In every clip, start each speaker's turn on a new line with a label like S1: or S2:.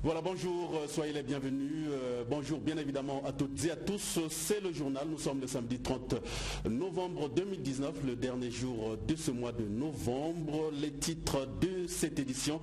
S1: Voilà, bonjour, soyez les bienvenus. Bonjour bien évidemment à toutes et à tous. C'est le journal. Nous sommes le samedi 30 novembre 2019, le dernier jour de ce mois de novembre. Les titres de cette édition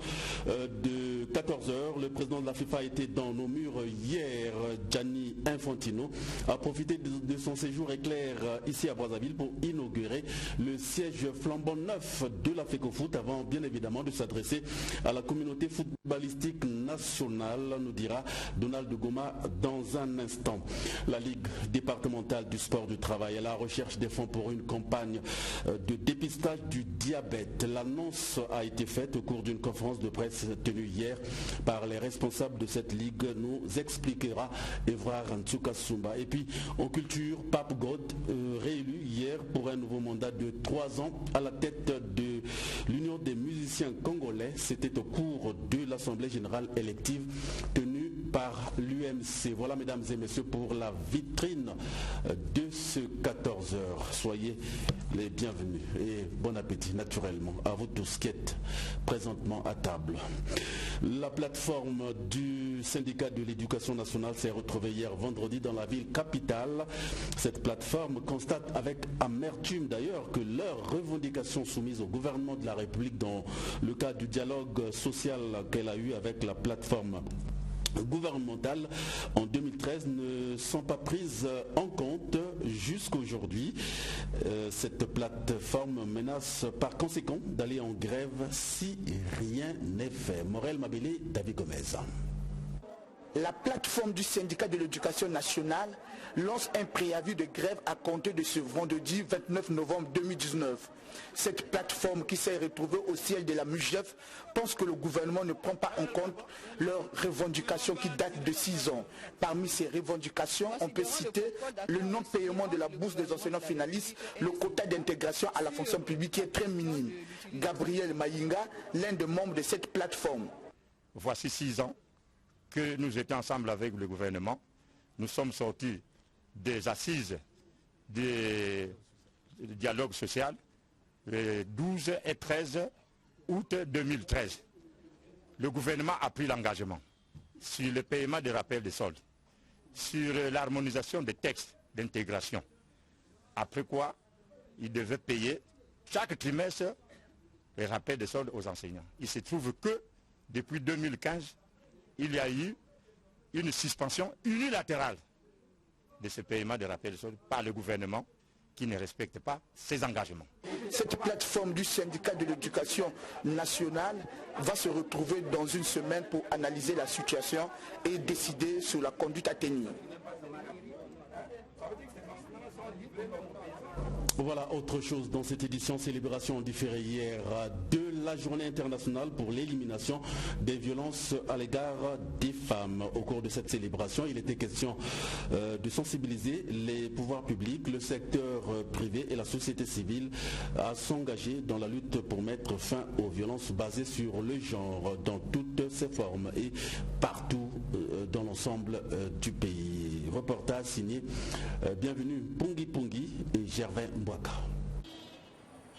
S1: de 14h. Le président de la FIFA était dans nos murs hier. Gianni Infantino a profité de son séjour éclair ici à Brazzaville pour inaugurer le siège flambant neuf de la FECOFOOT avant bien évidemment de s'adresser à la communauté footballistique nationale, nous dira Donald Goma dans un instant. La Ligue départementale du sport du travail est à la recherche des fonds pour une campagne de dépistage du diabète. L'annonce a été faite au cours d'une conférence de presse tenue hier par les responsables de cette ligue, nous expliquera Evra Rantsuka Sumba. Et puis en culture, Pape God réélu hier pour un nouveau mandat de 3 ans à la tête de l'Union des musiciens congolais. C'était au cours de l'Assemblée générale élective tenue par l'UMC. Voilà mesdames et messieurs pour la vitrine de ce 14h. Soyez les bienvenus et bon appétit naturellement à vous tous qui êtes présentement à table. La plateforme du syndicat de l'éducation nationale s'est retrouvée hier vendredi dans la ville capitale. Cette plateforme constate avec amertume d'ailleurs que leurs revendications soumises au gouvernement de la République dans le cadre du dialogue social qu'elle a eu avec la plateforme gouvernementale en 2013 ne sont pas prises en compte jusqu'aujourd'hui. Cette plateforme menace par conséquent d'aller en grève si rien n'est fait. Morel Mabélé, David Gomez.
S2: La plateforme du syndicat de l'éducation nationale lance un préavis de grève à compter de ce vendredi 29 novembre 2019. Cette plateforme qui s'est retrouvée au siège de la MUGEF pense que le gouvernement ne prend pas en compte leurs revendications qui datent de 6 ans. Parmi ces revendications, on peut citer le non-paiement de la bourse des enseignants finalistes, le quota d'intégration à la fonction publique qui est très minime. Gabriel Mayinga, l'un des membres de cette plateforme.
S3: Voici 6 ans que nous étions ensemble avec le gouvernement. Nous sommes sortis des assises du dialogue social le 12 et 13 août 2013. Le gouvernement a pris l'engagement sur le paiement des rappels de soldes, sur l'harmonisation des textes d'intégration. Après quoi, il devait payer chaque trimestre les rappels de soldes aux enseignants. Il se trouve que depuis 2015, il y a eu une suspension unilatérale de ce paiement de rappel de soldes par le gouvernement qui ne respecte pas ses engagements.
S2: Cette plateforme du syndicat de l'éducation nationale va se retrouver dans une semaine pour analyser la situation et décider sur la conduite à tenir.
S1: Voilà autre chose dans cette édition, célébration différée hier de la journée internationale pour l'élimination des violences à l'égard des femmes. Au cours de cette célébration, il était question de sensibiliser les pouvoirs publics, le secteur privé et la société civile à s'engager dans la lutte pour mettre fin aux violences basées sur le genre dans toutes ses formes et partout dans l'ensemble du pays. Reportage signé Bienvenue Pungi Pungi et Gervais Mbouaka.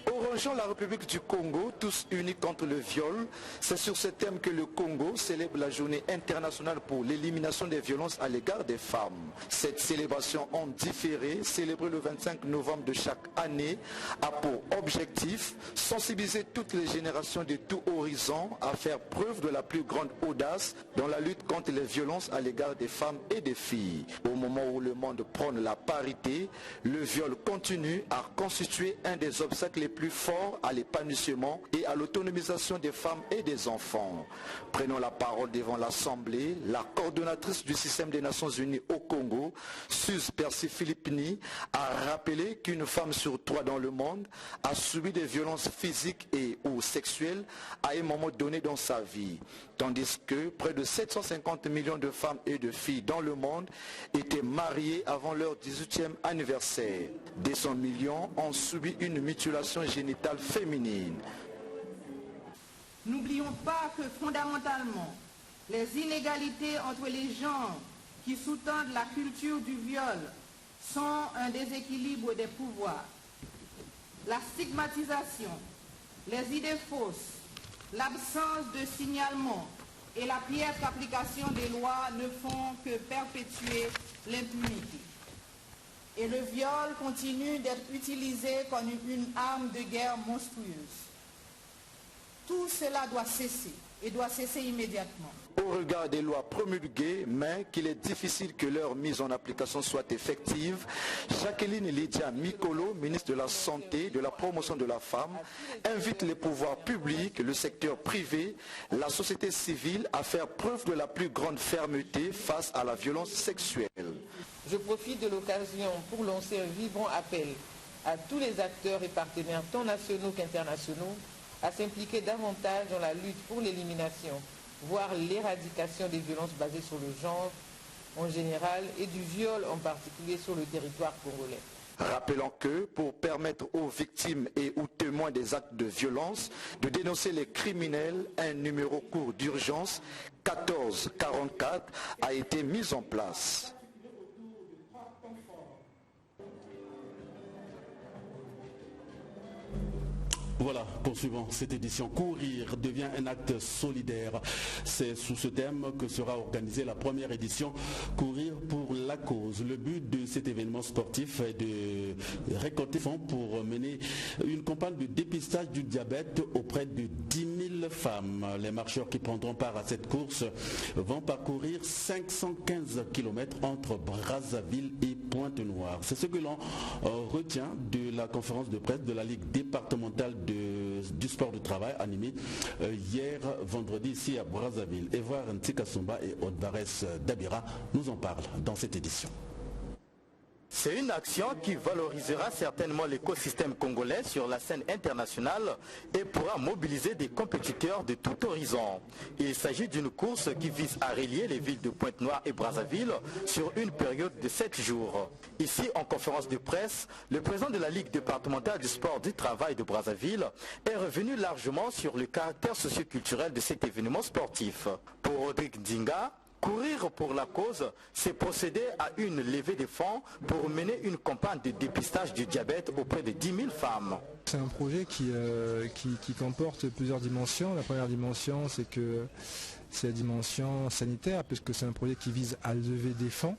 S2: Orangeons la République du Congo, tous unis contre le viol. C'est sur ce thème que le Congo célèbre la journée internationale pour l'élimination des violences à l'égard des femmes. Cette célébration en différé, célébrée le 25 novembre de chaque année, a pour objectif sensibiliser toutes les générations de tout horizon à faire preuve de la plus grande audace dans la lutte contre les violences à l'égard des femmes et des filles. Au moment où le monde prône la parité, le viol continue à constituer un des obstacles les plus fort à l'épanouissement et à l'autonomisation des femmes et des enfants. Prenons la parole devant l'Assemblée. La coordonnatrice du système des Nations Unies au Congo, Suze Percy Philippini, a rappelé qu'une femme sur 3 dans le monde a subi des violences physiques et ou sexuelles à un moment donné dans sa vie, tandis que près de 750 millions de femmes et de filles dans le monde étaient mariées avant leur 18e anniversaire. 200 millions ont subi une mutilation génitale féminine.
S4: N'oublions pas que fondamentalement, les inégalités entre les genres qui sous-tendent la culture du viol sont un déséquilibre des pouvoirs. La stigmatisation, les idées fausses, l'absence de signalement et la piètre application des lois ne font que perpétuer l'impunité. Et le viol continue d'être utilisé comme une arme de guerre monstrueuse. Tout cela doit cesser et doit cesser immédiatement.
S2: Au regard des lois promulguées, mais qu'il est difficile que leur mise en application soit effective, Jacqueline Lydia Mikolo, ministre de la Santé, de la Promotion de la Femme, invite les pouvoirs publics, le secteur privé, la société civile à faire preuve de la plus grande fermeté face à la violence sexuelle.
S5: Je profite de l'occasion pour lancer un vibrant appel à tous les acteurs et partenaires tant nationaux qu'internationaux à s'impliquer davantage dans la lutte pour l'élimination, voire l'éradication des violences basées sur le genre en général et du viol en particulier sur le territoire congolais.
S2: Rappelons que pour permettre aux victimes et aux témoins des actes de violence de dénoncer les criminels, un numéro court d'urgence 1444 a été mis en place.
S1: Voilà, poursuivons cette édition. Courir devient un acte solidaire. C'est sous ce thème que sera organisée la première édition Courir pour la cause. Le but de cet événement sportif est de récolter fonds pour mener une campagne de dépistage du diabète auprès de 10 000 femmes. Les marcheurs qui prendront part à cette course vont parcourir 515 km entre Brazzaville et Pointe-Noire. C'est ce que l'on retient de la conférence de presse de la Ligue départementale du sport de travail animé hier vendredi ici à Brazzaville. Evoir Ntikasumba et Odvares Dabira nous en parlent dans cette édition.
S6: C'est une action qui valorisera certainement l'écosystème congolais sur la scène internationale et pourra mobiliser des compétiteurs de tout horizon. Il s'agit d'une course qui vise à relier les villes de Pointe-Noire et Brazzaville sur une période de 7 jours. Ici, en conférence de presse, le président de la Ligue départementale du sport du travail de Brazzaville est revenu largement sur le caractère socioculturel de cet événement sportif. Pour Rodrigue Ndinga, courir pour la cause, c'est procéder à une levée de fonds pour mener une campagne de dépistage du diabète auprès de 10 000 femmes.
S7: C'est un projet qui comporte plusieurs dimensions. La première dimension, c'est que c'est la dimension sanitaire, puisque c'est un projet qui vise à lever des fonds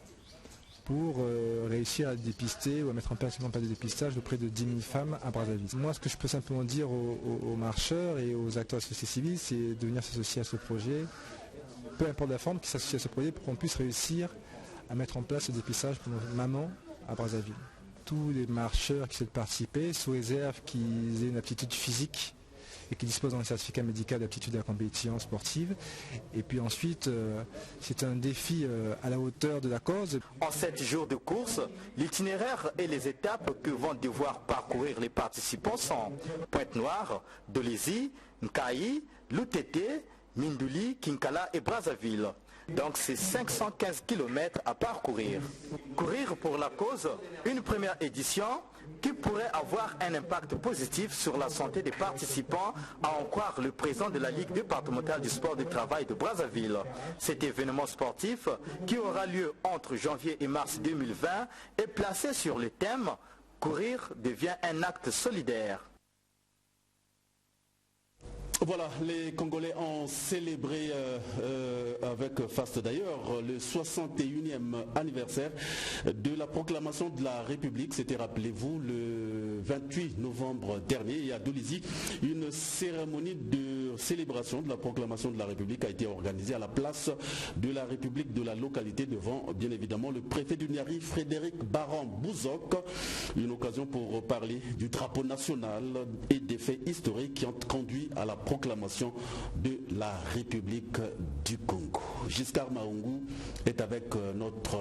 S7: pour réussir à dépister ou à mettre en place une campagne de dépistage auprès de 10 000 femmes à Brazzaville. Moi, ce que je peux simplement dire aux marcheurs et aux acteurs de la société civile, c'est de venir s'associer à ce projet, peu importe la forme, qui s'associe à ce projet pour qu'on puisse réussir à mettre en place ce dépistage pour nos mamans à Brazzaville. Tous les marcheurs qui souhaitent participer, sous réserve qu'ils aient une aptitude physique et qui disposent d'un certificat médical d'aptitude à la compétition sportive. Et puis ensuite, c'est un défi à la hauteur de la cause.
S6: En 7 jours de course, l'itinéraire et les étapes que vont devoir parcourir les participants sont Pointe-Noire, Dolezi, Nkayi, Lutete, Minduli, Kinkala et Brazzaville. Donc c'est 515 km à parcourir. Courir pour la cause, une première édition qui pourrait avoir un impact positif sur la santé des participants, à en croire le président de la Ligue départementale du sport du travail de Brazzaville. Cet événement sportif, qui aura lieu entre janvier et mars 2020, est placé sur le thème « Courir devient un acte solidaire ».
S1: Voilà, les Congolais ont célébré avec faste d'ailleurs le 61e anniversaire de la proclamation de la République. C'était, rappelez-vous, le 28 novembre dernier. Et à Dolezi, une cérémonie de célébration de la proclamation de la République a été organisée à la place de la République de la localité devant, bien évidemment, le préfet du Niari, Frédéric Baran-Bouzok. Une occasion pour parler du drapeau national et des faits historiques qui ont conduit à la proclamation de la République du Congo. Giscard Maungu est avec notre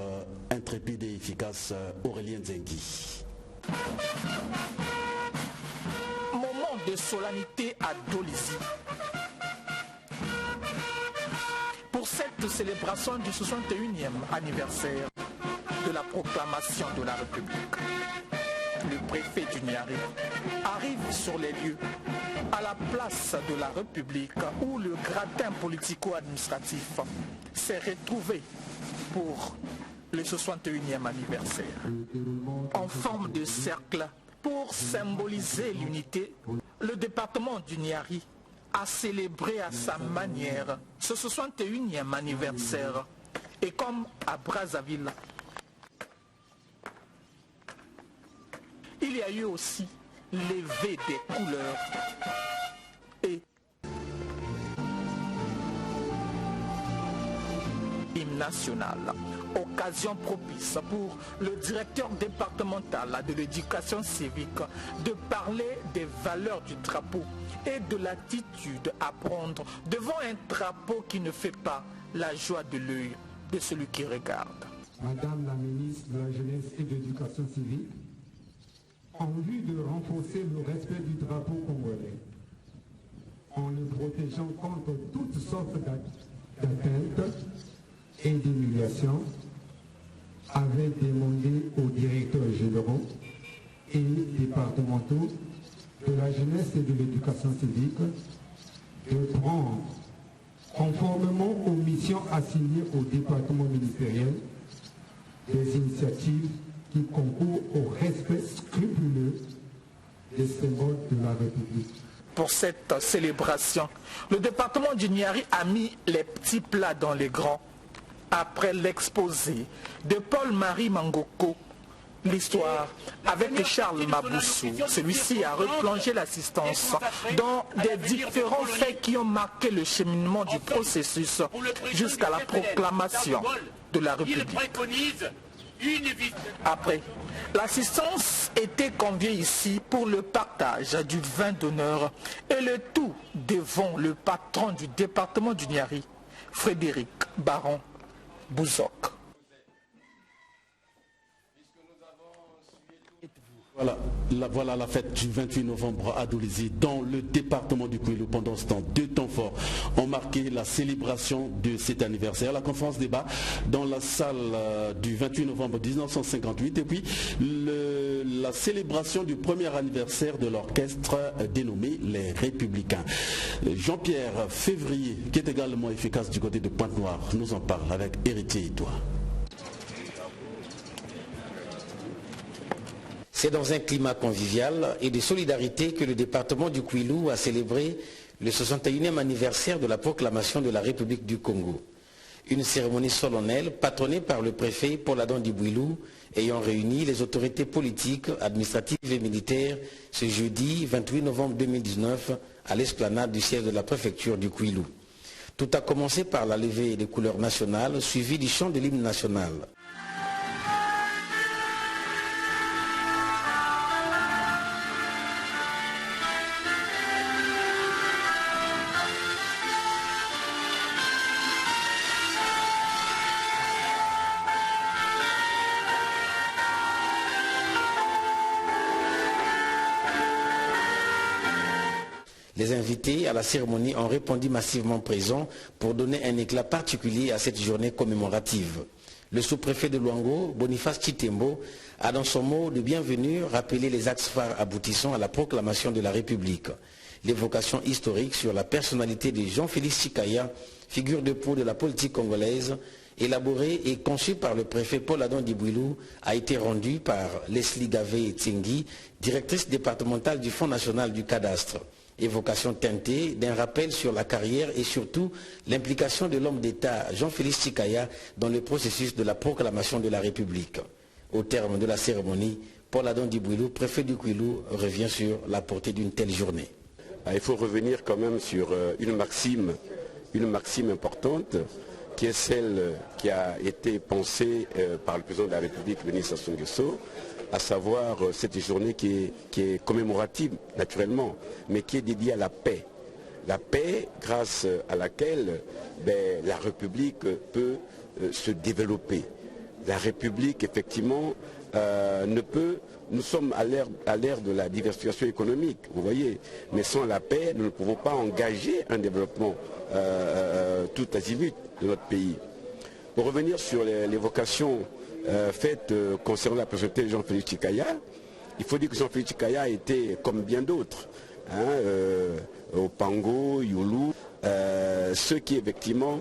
S1: intrépide et efficace Aurélien Zengi.
S8: Moment de solennité à Dolezi. Pour cette célébration du 61e anniversaire de la proclamation de la République, le préfet du Niari arrive sur les lieux à la place de la République où le gratin politico-administratif s'est retrouvé pour le 61e anniversaire. En forme de cercle, pour symboliser l'unité, le département du Niari a célébré à sa manière ce 61e anniversaire. Et comme à Brazzaville, il y a eu aussi l'éveil des couleurs et hymne national. Occasion propice pour le directeur départemental de l'éducation civique de parler des valeurs du drapeau et de l'attitude à prendre devant un drapeau qui ne fait pas la joie de l'œil de celui qui regarde.
S9: Madame la ministre de la Jeunesse et de l'Éducation civique, en vue de renforcer le respect du drapeau congolais, en le protégeant contre toutes sortes d'atteintes et d'humiliations, avait demandé aux directeurs généraux et départementaux de la jeunesse et de l'éducation civique de prendre, conformément aux missions assignées au département ministériel, des initiatives qui concourent au respect scrupuleux des symboles de la République.
S8: Pour cette célébration, le département du Niari a mis les petits plats dans les grands. Après l'exposé de Paul-Marie Mangoko, l'histoire avec Charles Maboussou, celui-ci a replongé l'assistance dans des différents faits qui ont marqué le cheminement du processus jusqu'à la proclamation de la République. Après, l'assistance était conviée ici pour le partage du vin d'honneur et le tout devant le patron du département du Niari, Frédéric Baron Bouzok.
S1: Voilà la fête du 28 novembre à Doulizi dans le département du Kouilou. Pendant ce temps, 2 temps forts ont marqué la célébration de cet anniversaire. La conférence débat dans la salle du 28 novembre 1958 et puis la célébration du premier anniversaire de l'orchestre dénommé Les Républicains. Jean-Pierre Février, qui est également efficace du côté de Pointe-Noire, nous en parle avec Héritier et toi.
S10: C'est dans un climat convivial et de solidarité que le département du Kouilou a célébré le 61e anniversaire de la proclamation de la République du Congo. Une cérémonie solennelle patronnée par le préfet Paul-Adam Dibouilou ayant réuni les autorités politiques, administratives et militaires ce jeudi 28 novembre 2019 à l'esplanade du siège de la préfecture du Kouilou. Tout a commencé par la levée des couleurs nationales suivie du chant de l'hymne national. Les invités à la cérémonie ont répondu massivement présents pour donner un éclat particulier à cette journée commémorative. Le sous-préfet de Luango, Boniface Chitembo, a dans son mot de bienvenue rappelé les axes phares aboutissant à la proclamation de la République. L'évocation historique sur la personnalité de Jean-Félix Chikaya, figure de proue de la politique congolaise, élaborée et conçue par le préfet Paul-Adam Dibouilou, a été rendue par Leslie Gavé-Tsengi, directrice départementale du Fonds national du cadastre. Évocation teintée d'un rappel sur la carrière et surtout l'implication de l'homme d'État Jean-Félix Chikaya dans le processus de la proclamation de la République. Au terme de la cérémonie, Paul-Adam Dibouilou, préfet du Kouilou, revient sur la portée d'une telle journée.
S11: Il faut revenir quand même sur une maxime importante qui est celle qui a été pensée par le président de la République, Denis Sassou Nguesso, à savoir cette journée qui est commémorative naturellement, mais qui est dédiée à la paix. La paix grâce à laquelle la République peut se développer. La République, effectivement, nous sommes à l'ère de la diversification économique, vous voyez, mais sans la paix, nous ne pouvons pas engager un développement tout azimut de notre pays. Pour revenir sur l'évocation faite concernant la personnalité de Jean-Félix Chikaya, il faut dire que Jean-Félix Chikaya a été comme bien d'autres, au Pango, Youlou, ceux qui effectivement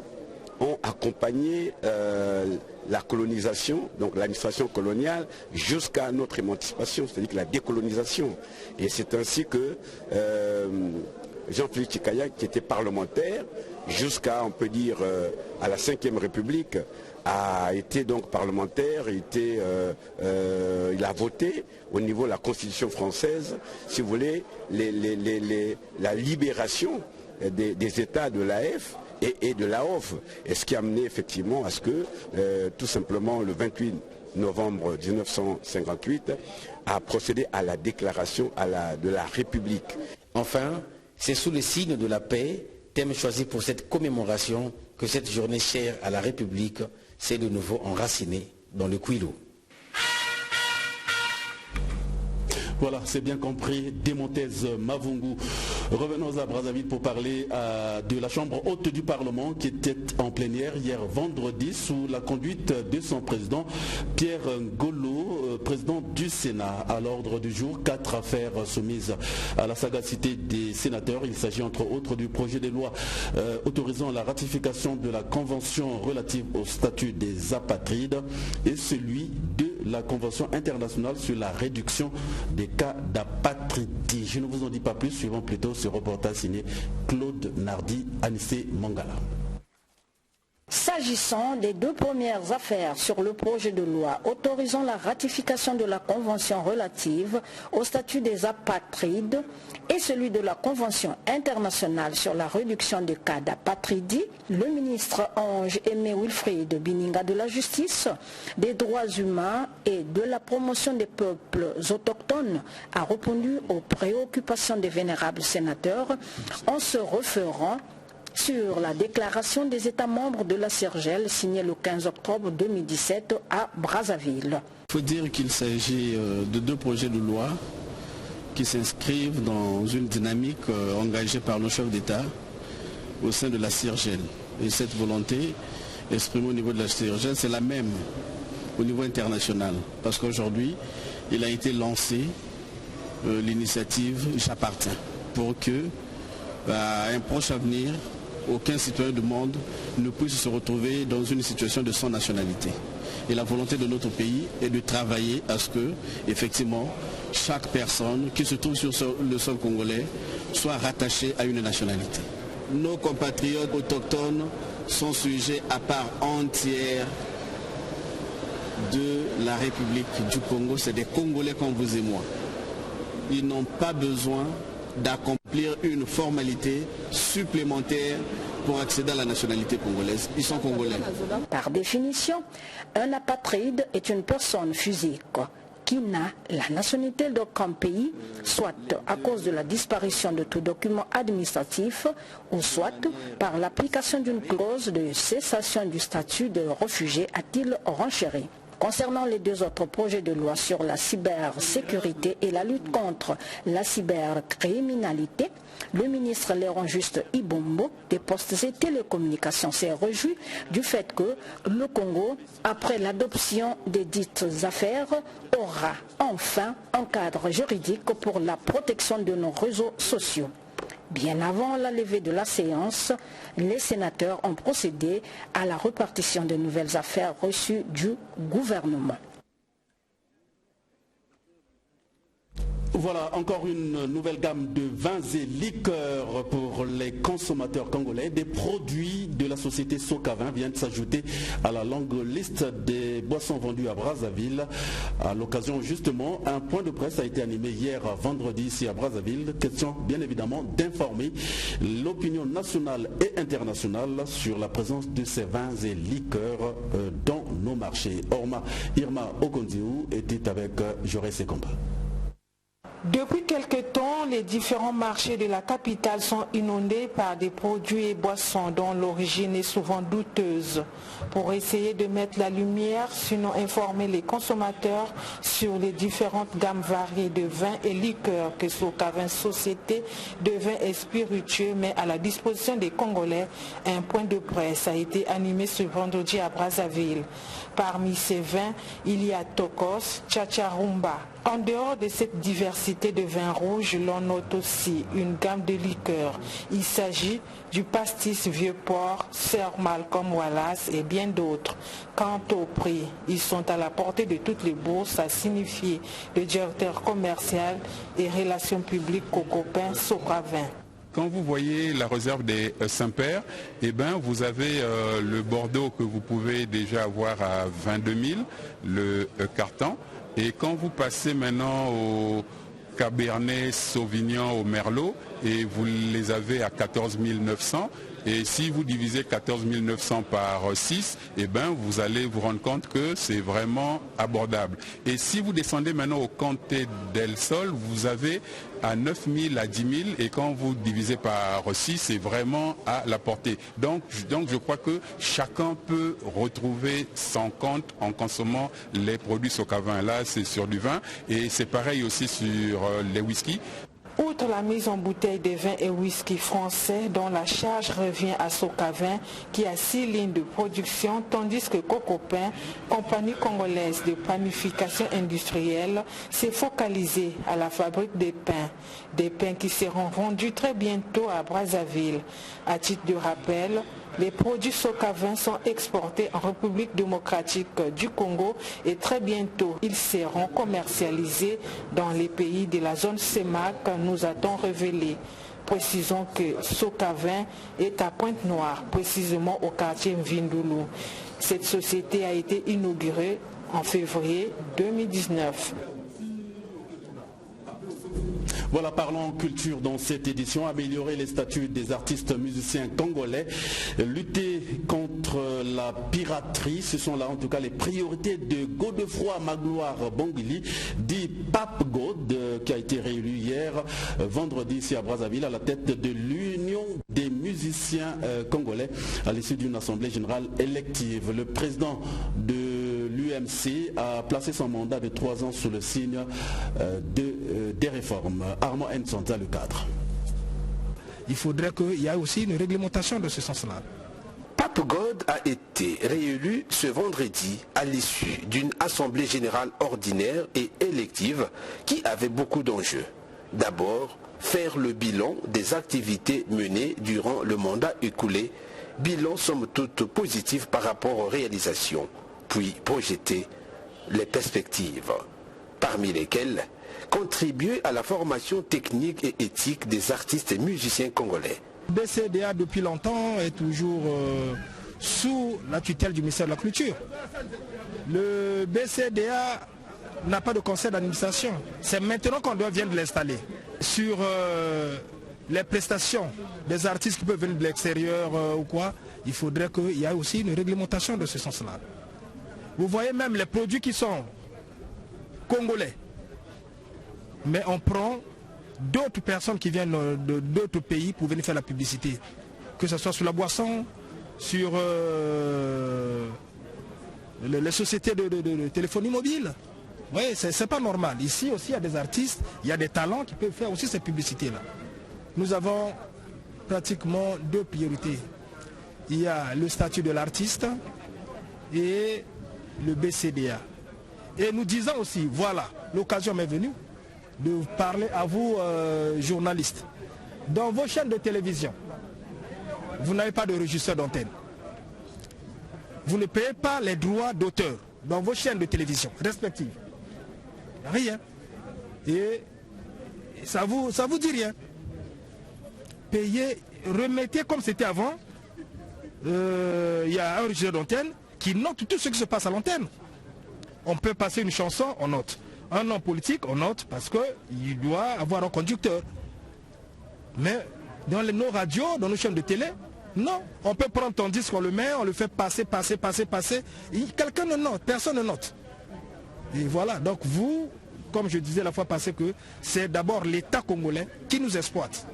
S11: ont accompagné la colonisation, donc l'administration coloniale, jusqu'à notre émancipation, c'est-à-dire la décolonisation. Et c'est ainsi que Jean-Félix Tshikaya, qui était parlementaire jusqu'à, on peut dire, à la Ve République, a été donc parlementaire, il a voté au niveau de la Constitution française, si vous voulez, la libération des États de l'AF et de l'AOF, et ce qui a amené effectivement à ce que, tout simplement, le 28 novembre 1958, a procédé à la déclaration de la République.
S10: Enfin, c'est sous le signe de la paix, thème choisi pour cette commémoration, que cette journée chère à la République s'est de nouveau enracinée dans le Kwilu.
S1: Voilà, c'est bien compris. Demontez Mavungu. Revenons à Brazzaville pour parler de la Chambre haute du Parlement qui était en plénière hier vendredi sous la conduite de son président Pierre Ngolo, président du Sénat. À l'ordre du jour, 4 affaires soumises à la sagacité des sénateurs. Il s'agit entre autres du projet de loi autorisant la ratification de la Convention relative au statut des apatrides et celui de la Convention internationale sur la réduction des cas d'apatridie. Je ne vous en dis pas plus, suivons plutôt ce reportage signé Claude Nardi, Anissé Mangala.
S12: S'agissant des 2 premières affaires sur le projet de loi autorisant la ratification de la Convention relative au statut des apatrides et celui de la Convention internationale sur la réduction des cas d'apatridie, le ministre Ange Aimé Wilfried Bininga de la Justice, des droits humains et de la promotion des peuples autochtones a répondu aux préoccupations des vénérables sénateurs en se référant sur la déclaration des États membres de la CIRGEL signée le 15 octobre 2017 à Brazzaville.
S13: Il faut dire qu'il s'agit de 2 projets de loi qui s'inscrivent dans une dynamique engagée par nos chefs d'État au sein de la CIRGEL. Et cette volonté exprimée au niveau de la CIRGEL, c'est la même au niveau international. Parce qu'aujourd'hui, il a été lancé l'initiative J'appartiens pour que, à un proche avenir, aucun citoyen du monde ne puisse se retrouver dans une situation de sans nationalité. Et la volonté de notre pays est de travailler à ce que, effectivement, chaque personne qui se trouve sur le sol congolais soit rattachée à une nationalité. Nos compatriotes autochtones sont sujets à part entière de la République du Congo. C'est des Congolais comme vous et moi. Ils n'ont pas besoin d'accomplir une formalité supplémentaire pour accéder à la nationalité congolaise. Ils sont congolais.
S12: Par définition, un apatride est une personne physique qui n'a la nationalité d'aucun pays, soit à cause de la disparition de tout document administratif, ou soit par l'application d'une clause de cessation du statut de réfugié, a-t-il renchéri. Concernant les 2 autres projets de loi sur la cybersécurité et la lutte contre la cybercriminalité, le ministre Léon Juste Ibombo des Postes et Télécommunications s'est réjoui du fait que le Congo, après l'adoption des dites affaires, aura enfin un cadre juridique pour la protection de nos réseaux sociaux. Bien avant la levée de la séance, les sénateurs ont procédé à la répartition de nouvelles affaires reçues du gouvernement.
S1: Voilà encore une nouvelle gamme de vins et liqueurs pour les consommateurs congolais. Des produits de la société Socavin viennent s'ajouter à la longue liste des boissons vendues à Brazzaville. À l'occasion justement, un point de presse a été animé hier vendredi ici à Brazzaville. Question bien évidemment d'informer l'opinion nationale et internationale sur la présence de ces vins et liqueurs dans nos marchés. Irma Okonziou était avec Jaurès et Compa.
S14: Depuis quelque temps, les différents marchés de la capitale sont inondés par des produits et boissons dont l'origine est souvent douteuse. Pour essayer de mettre la lumière, sinon informer les consommateurs sur les différentes gammes variées de vins et liqueurs que Socavin Société de vins et spiritueux met à la disposition des Congolais, un point de presse a été animé ce vendredi à Brazzaville. Parmi ces vins, il y a Tokos, Tchatcharumba. En dehors de cette diversité de vins rouges, l'on note aussi une gamme de liqueurs. Il s'agit du pastis Vieux-Port, Sir Malcolm Wallace et bien d'autres. Quant au prix, ils sont à la portée de toutes les bourses, a signifié le directeur commercial et relations publiques Cocopin Socavin.
S15: quand vous voyez la réserve des Saint-Père, eh ben, vous avez le Bordeaux que vous pouvez déjà avoir à 22 000, le carton. Et quand vous passez maintenant au Cabernet Sauvignon, au Merlot, et vous les avez à 14 900, et si vous divisez 14 900 par 6, eh ben, vous allez vous rendre compte que c'est vraiment abordable. Et si vous descendez maintenant au Comté del Sol, vous avez à 9 000 à 10 000, et quand vous divisez par 6, c'est vraiment à la portée. Donc je crois que chacun peut retrouver son compte en consommant les produits Socavin. Là, c'est sur du vin, et c'est pareil aussi sur les whisky.
S14: Outre la mise en bouteille de vin et whisky français, dont la charge revient à Socavin, qui a 6 lignes de production, tandis que Cocopin, compagnie congolaise de planification industrielle, s'est focalisée à la fabrique des pains qui seront vendus très bientôt à Brazzaville. À titre de rappel, les produits Socavin sont exportés en République démocratique du Congo et très bientôt ils seront commercialisés dans les pays de la zone CEMAC, nous a-t-on révélé. Précisons que Socavin est à Pointe-Noire, précisément au quartier Mvindoulou. Cette société a été inaugurée en février 2019.
S1: Voilà, parlons culture dans cette édition. Améliorer les statuts des artistes musiciens congolais, lutter contre la piraterie, ce sont là en tout cas les priorités de Godefroy Magloire Bongili, dit Pape God, qui a été réélu hier, vendredi ici à Brazzaville, à la tête de l'Union des musiciens congolais, à l'issue d'une assemblée générale élective. Le président de l'UMC a placé son mandat de 3 ans sous le signe des réformes. Armand Nsonza, le cadre.
S16: Il faudrait qu'il y ait aussi une réglementation de ce sens-là.
S17: Pape God a été réélu ce vendredi à l'issue d'une assemblée générale ordinaire et élective qui avait beaucoup d'enjeux. D'abord, faire le bilan des activités menées durant le mandat écoulé, bilan somme toute positif par rapport aux réalisations, puis projeter les perspectives, parmi lesquelles contribuer à la formation technique et éthique des artistes et musiciens congolais.
S16: Le BCDA depuis longtemps est toujours sous la tutelle du ministère de la Culture. Le BCDA n'a pas de conseil d'administration. C'est maintenant qu'on vient de l'installer. Sur les prestations des artistes qui peuvent venir de l'extérieur ou quoi, il faudrait qu'il y ait aussi une réglementation de ce sens-là. Vous voyez même les produits qui sont congolais. Mais on prend d'autres personnes qui viennent d'autres pays pour venir faire la publicité. Que ce soit sur la boisson, sur les sociétés de téléphonie mobile. Oui, c'est pas normal. Ici aussi, il y a des artistes, il y a des talents qui peuvent faire aussi ces publicités-là. Nous avons pratiquement 2 priorités. Il y a le statut de l'artiste et le BCDA. Et nous disons aussi, voilà, l'occasion m'est venue de parler à vous, journalistes. Dans vos chaînes de télévision, vous n'avez pas de régisseur d'antenne. Vous ne payez pas les droits d'auteur dans vos chaînes de télévision respectives. Rien. Et ça vous dit rien. Payez, remettez comme c'était avant. Il y a un régisseur d'antenne qui note tout ce qui se passe à l'antenne. On peut passer une chanson, on note. Un homme politique, on note parce qu'il doit avoir un conducteur. Mais dans nos radios, dans nos chaînes de télé, non. On peut prendre ton disque, on le met, on le fait passer. Quelqu'un ne note, personne ne note. Et voilà, donc vous, comme je disais la fois passée, que c'est d'abord l'État congolais qui nous exploite.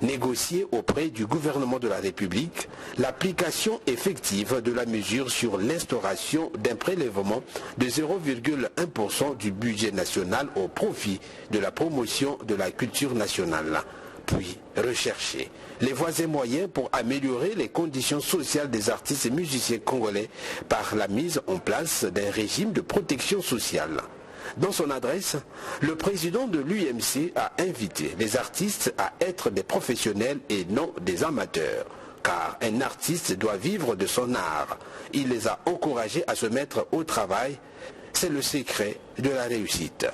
S17: Négocier auprès du gouvernement de la République l'application effective de la mesure sur l'instauration d'un prélèvement de 0,1% du budget national au profit de la promotion de la culture nationale. Puis rechercher les voies et moyens pour améliorer les conditions sociales des artistes et musiciens congolais par la mise en place d'un régime de protection sociale. Dans son adresse, le président de l'UMC a invité les artistes à être des professionnels et non des amateurs, car un artiste doit vivre de son art. Il les a encouragés à se mettre au travail. C'est le secret de la réussite.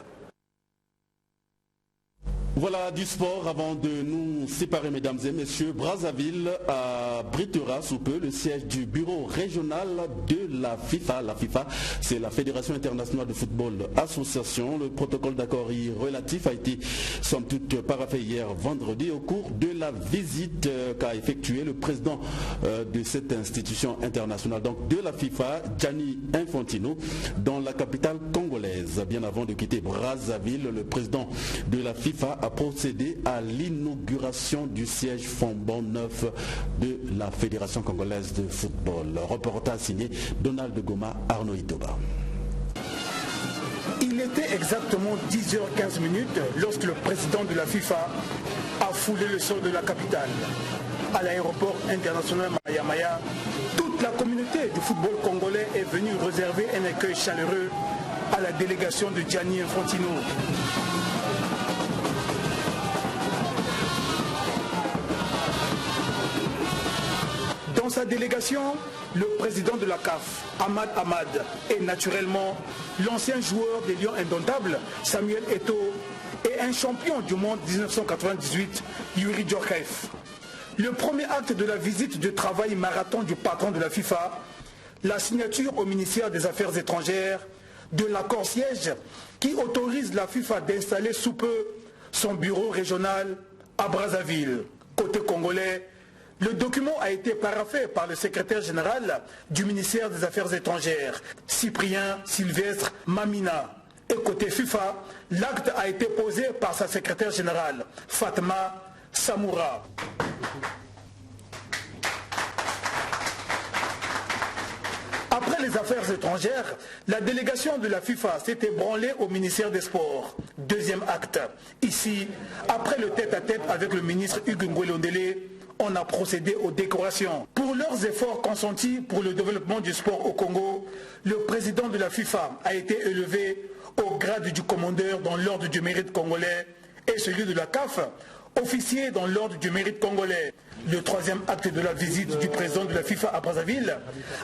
S1: Voilà du sport avant de nous séparer, mesdames et messieurs. Brazzaville abritera sous peu le siège du bureau régional de la FIFA. La FIFA, c'est la Fédération internationale de football association. Le protocole d'accord relatif a été somme toute paraphé hier vendredi au cours de la visite qu'a effectué le président de cette institution internationale, donc de la FIFA, Gianni Infantino, dans la capitale congolaise. Bien avant de quitter Brazzaville, le président de la FIFA a procédé à l'inauguration du siège flambant neuf de la Fédération congolaise de football. Reportage signé Donald Goma, Arnaud Itoba.
S18: Il était exactement 10h15 lorsque le président de la FIFA a foulé le sol de la capitale. À l'aéroport international Maya, toute la communauté du football congolais est venue réserver un accueil chaleureux à la délégation de Gianni Infantino. Dans sa délégation, le président de la CAF, Ahmad Ahmad, et naturellement l'ancien joueur des Lions indomptables, Samuel Eto'o, et un champion du monde 1998, Youri Djorkaeff. Le premier acte de la visite de travail marathon du patron de la FIFA, la signature au ministère des Affaires étrangères de l'accord siège qui autorise la FIFA d'installer sous peu son bureau régional à Brazzaville. Côté congolais, le document a été paraphé par le secrétaire général du ministère des Affaires étrangères, Cyprien Sylvestre Mamina. Et côté FIFA, l'acte a été posé par sa secrétaire générale, Fatma Samoura. Après les affaires étrangères, la délégation de la FIFA s'est ébranlée au ministère des Sports. Deuxième acte. Ici, après le tête-à-tête avec le ministre Hugues Ngwele, on a procédé aux décorations. Pour leurs efforts consentis pour le développement du sport au Congo, le président de la FIFA a été élevé au grade du commandeur dans l'ordre du mérite congolais et celui de la CAF, officier dans l'ordre du mérite congolais. Le troisième acte de la visite du président de la FIFA à Brazzaville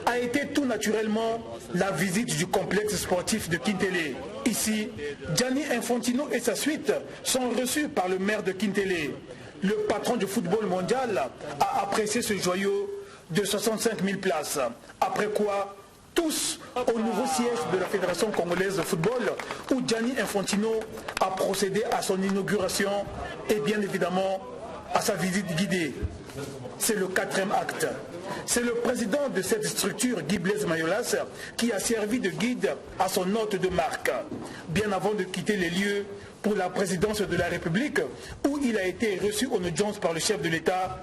S18: a été tout naturellement la visite du complexe sportif de Kintele. Ici, Gianni Infantino et sa suite sont reçus par le maire de Kintele. Le patron du football mondial a apprécié ce joyau de 65 000 places. Après quoi, tous au nouveau siège de la Fédération congolaise de football, où Gianni Infantino a procédé à son inauguration et bien évidemment à sa visite guidée. C'est le quatrième acte. C'est le président de cette structure, Guy Blaise Mayolas, qui a servi de guide à son hôte de marque, bien avant de quitter les lieux pour la présidence de la République, où il a été reçu en audience par le chef de l'État.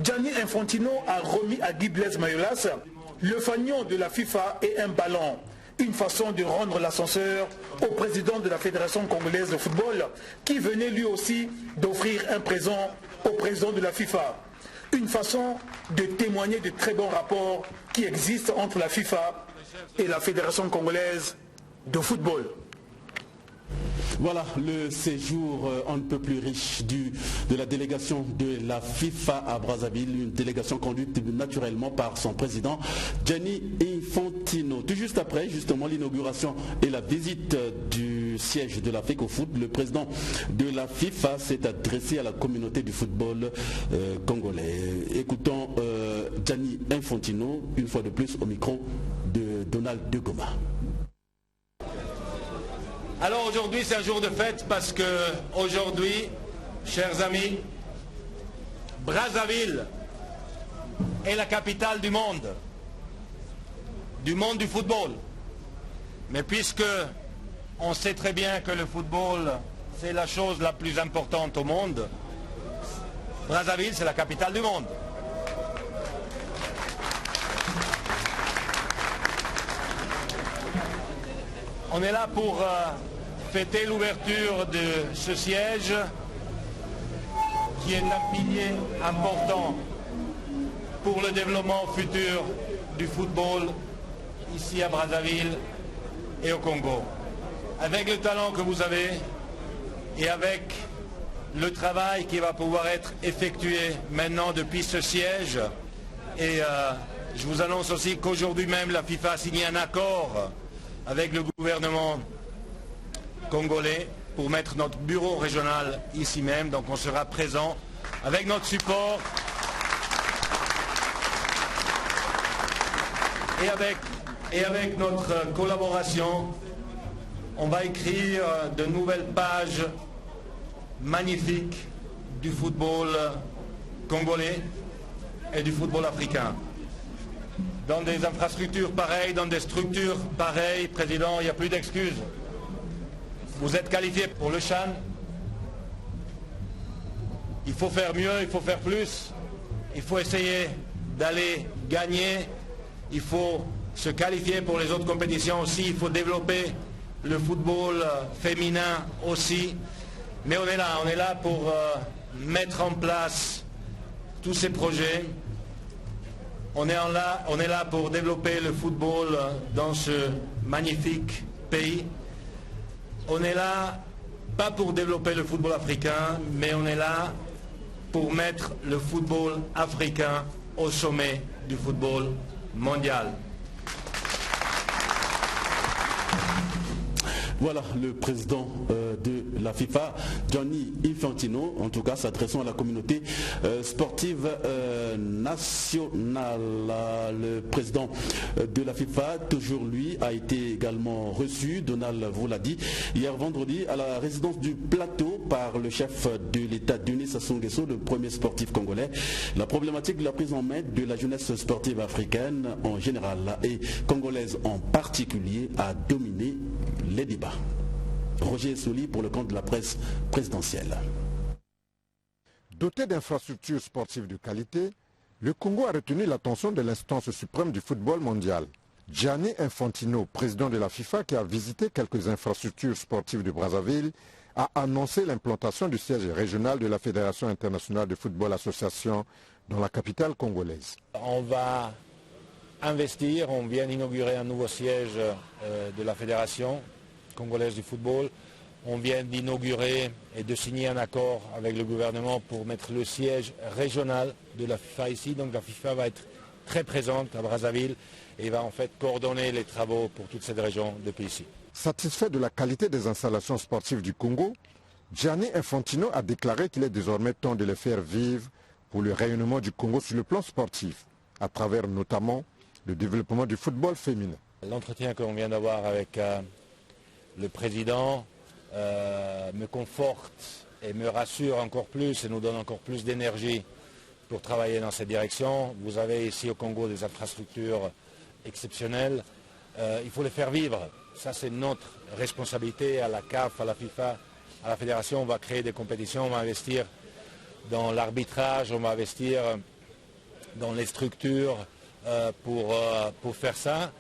S18: Gianni Infantino a remis à Guy Blaise Mayolas le fanion de la FIFA et un ballon, une façon de rendre l'ascenseur au président de la Fédération congolaise de football, qui venait lui aussi d'offrir un présent au président de la FIFA. Une façon de témoigner de très bons rapports qui existent entre la FIFA et la Fédération congolaise de football.
S1: Voilà le séjour un peu plus riche de la délégation de la FIFA à Brazzaville, une délégation conduite naturellement par son président Gianni Infantino. Tout juste après justement l'inauguration et la visite du siège de l'Afrique au foot, le président de la FIFA s'est adressé à la communauté du football congolais. Écoutons Gianni Infantino une fois de plus au micro de Donald Goma.
S19: Alors aujourd'hui c'est un jour de fête parce que aujourd'hui, chers amis, Brazzaville est la capitale du monde du football. Mais puisque on sait très bien que le football c'est la chose la plus importante au monde, Brazzaville c'est la capitale du monde. On est là pour fêter l'ouverture de ce siège qui est un pilier important pour le développement futur du football ici à Brazzaville et au Congo. Avec le talent que vous avez et avec le travail qui va pouvoir être effectué maintenant depuis ce siège, et je vous annonce aussi qu'aujourd'hui même la FIFA a signé un accord avec le gouvernement congolais pour mettre notre bureau régional ici même. Donc on sera présent avec notre support et avec notre collaboration. On va écrire de nouvelles pages magnifiques du football congolais et du football africain. Dans des infrastructures pareilles, dans des structures pareilles, Président, il n'y a plus d'excuses. Vous êtes qualifié pour le CHAN. Il faut faire mieux, il faut faire plus. Il faut essayer d'aller gagner. Il faut se qualifier pour les autres compétitions aussi. Il faut développer le football féminin aussi. Mais on est là pour mettre en place tous ces projets. On est là pour développer le football dans ce magnifique pays. On est là, pas pour développer le football africain, mais on est là pour mettre le football africain au sommet du football mondial.
S1: Voilà le président de la FIFA, Gianni Infantino, en tout cas s'adressant à la communauté sportive nationale. Le président de la FIFA, toujours lui, a été également reçu, Donald vous l'a dit, hier vendredi à la résidence du Plateau par le chef de l'État, Denis Sassou Nguesso, le premier sportif congolais. La problématique de la prise en main de la jeunesse sportive africaine en général et congolaise en particulier a dominé les débats. Roger Soli pour le compte de la presse présidentielle.
S20: Doté d'infrastructures sportives de qualité, le Congo a retenu l'attention de l'instance suprême du football mondial. Gianni Infantino, président de la FIFA qui a visité quelques infrastructures sportives de Brazzaville, a annoncé l'implantation du siège régional de la Fédération internationale de football association dans la capitale congolaise.
S21: On va investir, on vient d'inaugurer un nouveau siège de la Fédération congolaise du football. On vient d'inaugurer et de signer un accord avec le gouvernement pour mettre le siège régional de la FIFA ici. Donc la FIFA va être très présente à Brazzaville et va en fait coordonner les travaux pour toute cette région depuis ici.
S20: Satisfait de la qualité des installations sportives du Congo, Gianni Infantino a déclaré qu'il est désormais temps de les faire vivre pour le rayonnement du Congo sur le plan sportif, à travers notamment le développement du football féminin.
S21: L'entretien que l'on vient d'avoir avec le président me conforte et me rassure encore plus et nous donne encore plus d'énergie pour travailler dans cette direction. Vous avez ici au Congo des infrastructures exceptionnelles. Il faut les faire vivre. Ça, c'est notre responsabilité à la CAF, à la FIFA, à la Fédération. On va créer des compétitions, on va investir dans l'arbitrage, on va investir dans les structures pour faire ça.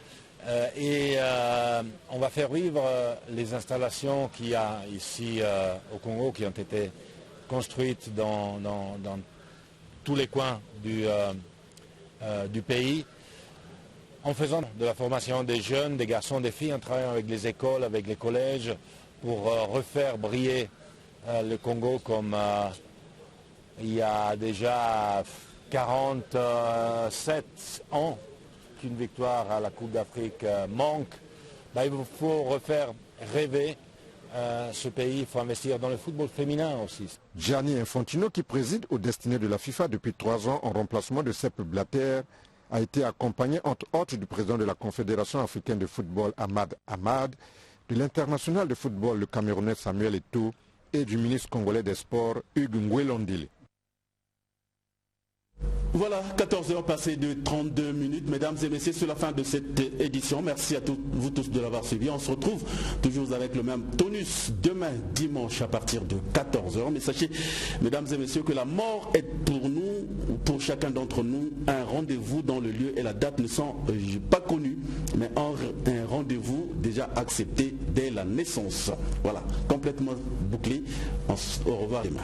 S21: On va faire vivre les installations qu'il y a ici au Congo, qui ont été construites dans tous les coins du pays, en faisant de la formation des jeunes, des garçons, des filles, en travaillant avec les écoles, avec les collèges, pour refaire briller le Congo comme il y a déjà 47 ans qu'une victoire à la Coupe d'Afrique manque. Il faut refaire rêver ce pays, il faut investir dans le football féminin aussi.
S20: Gianni Infantino, qui préside aux destinées de la FIFA depuis 3 ans en remplacement de Sepp Blatter, a été accompagné entre autres du président de la Confédération africaine de football Ahmad Ahmad, de l'international de football le Camerounais Samuel Eto'o et du ministre congolais des Sports Hugues Ngouélondile.
S1: Voilà, 14h passées de 32 minutes. Mesdames et messieurs, c'est la fin de cette édition. Merci à vous tous de l'avoir suivi. On se retrouve toujours avec le même tonus demain, dimanche, à partir de 14h. Mais sachez, mesdames et messieurs, que la mort est pour nous, pour chacun d'entre nous, un rendez-vous dont le lieu et la date ne sont pas connus, mais un rendez-vous déjà accepté dès la naissance. Voilà, complètement bouclé. Au revoir demain.